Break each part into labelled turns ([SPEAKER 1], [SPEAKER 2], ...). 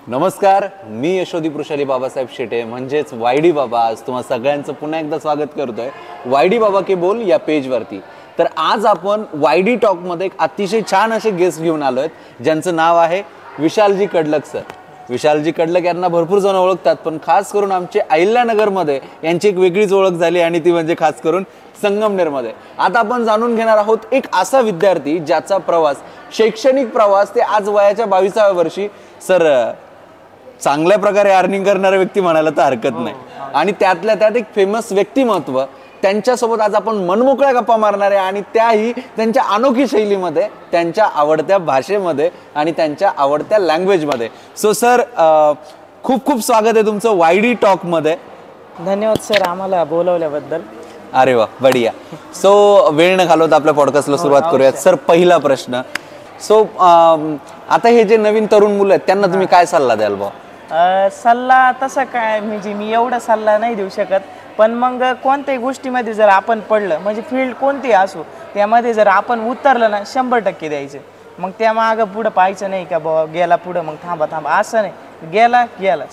[SPEAKER 1] नमस्कार, मी यशोदीप ऋषाली बाबासाहेब शेटे म्हणजेच वायडी बाबा. आज तुम्हा सगळ्यांचं पुन्हा एकदा स्वागत करतोय वायडी बाबा के बोल या पेजवरती. तर आज आपण वायडी टॉकमध्ये एक अतिशय छान असे गेस्ट घेऊन आलो आहेत ज्यांचं नाव आहे विशालजी कडलक सर. विशालजी कडलक यांना भरपूर जण ओळखतात, पण खास करून आमचे अहिल्यानगरमध्ये यांची एक वेगळीच ओळख झाली आणि ती म्हणजे खास करून संगमनेरमध्ये. आता आपण जाणून घेणार आहोत एक असा विद्यार्थी ज्याचा प्रवास, शैक्षणिक प्रवास ते आज वयाच्या 22व्या वर्षी सर चांगल्या प्रकारे अर्निंग करणारा व्यक्ती म्हणायला तर हरकत नाही. आणि त्यातल्या त्यात एक फेमस व्यक्तिमत्व, त्यांच्यासोबत आज आपण मनमोकळ्या गप्पा मारणार आहे आणि त्याही त्यांच्या अनोखी शैलीमध्ये, त्यांच्या आवडत्या भाषेमध्ये आणि त्यांच्या आवडत्या लँग्वेजमध्ये. सो सर, खूप खूप स्वागत आहे तुमचं वायडी टॉकमध्ये.
[SPEAKER 2] धन्यवाद सर आम्हाला बोलवल्याबद्दल.
[SPEAKER 1] अरे वा, बढिया. सो वेळ न घालवता आपल्या पॉडकास्टला सुरुवात करूयात. सर, पहिला प्रश्न. सो आता हे जे नवीन तरुण मुलं आहेत त्यांना तुम्ही काय सल्ला द्याल भाऊ?
[SPEAKER 2] सल्ला तसा काय म्हणजे मी एवढा सल्ला नाही देऊ शकत, पण मग कोणत्याही गोष्टीमध्ये जर आपण पडलं, म्हणजे फील्ड कोणतीही असो त्यामध्ये जर आपण उतरलं ना 100% द्यायचं. मग त्या मागं पुढं पाहायचं नाही का बाबा गेला पुढं मग थांबा असं नाही. गेला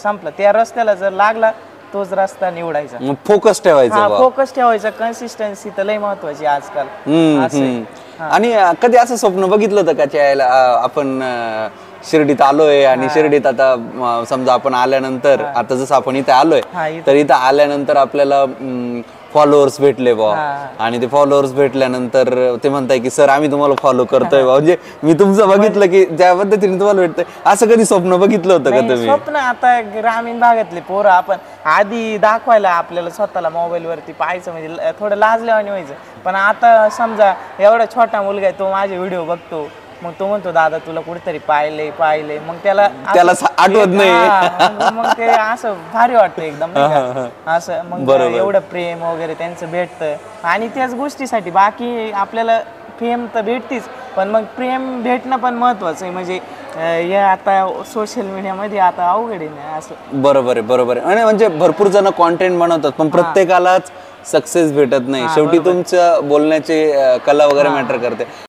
[SPEAKER 2] संपलं. त्या रस्त्याला जर लागला तोच रस्ता निवडायचा.
[SPEAKER 1] फोकस ठेवायचा.
[SPEAKER 2] फोकस ठेवायचा. कन्सिस्टन्सी तर लय महत्वाची आजकाल.
[SPEAKER 1] आणि कधी असं स्वप्न बघितलं होतं का त्याला आपण शिर्डीत आलोय आणि शिर्डीत आता समजा आपण आल्यानंतर, आता जसं आपण इथे आलोय तर इथं आल्यानंतर आपल्याला फॉलोअर्स भेटले बा, आणि ते फॉलोअर्स भेटल्यानंतर ते म्हणताय की सर आम्ही तुम्हाला फॉलो करतोय बा, म्हणजे मी तुमचं बघितलं की ज्या पद्धतीने तुम्हाला भेटतंय, असं कधी स्वप्न बघितलं होतं का तुम्ही?
[SPEAKER 2] स्वप्न आता ग्रामीण भागातले पोरं आपण आधी दाखवायला आपल्याला स्वतःला मोबाईल वरती पाहायचं म्हणजे थोडं लाजल्यावानी व्हायचं. पण आता समजा एवढा छोटा मुलगा आहे, तो माझे व्हिडिओ बघतो, मग तो म्हणतो दादा तुला कुठेतरी पाहिले, मग त्याला
[SPEAKER 1] आठवत नाही.
[SPEAKER 2] मग ते असं भारी वाटतं एकदम असं. मग एवढं प्रेम वगैरे त्यांचं भेटतं आणि त्याच गोष्टीसाठी बाकी आपल्याला फेम तर भेटतीच, पण मग प्रेम भेटणं पण महत्वाचं आहे. म्हणजे या आता सोशल मीडियामध्ये आता अवघड आहे असं.
[SPEAKER 1] बरोबर आहे. आणि म्हणजे भरपूर जण कॉन्टेंट बनवतात, पण प्रत्येकालाच सक्सेस भेटत नाही. शेवटी तुमच्या बोलण्याची कला वगैरे मॅटर करते.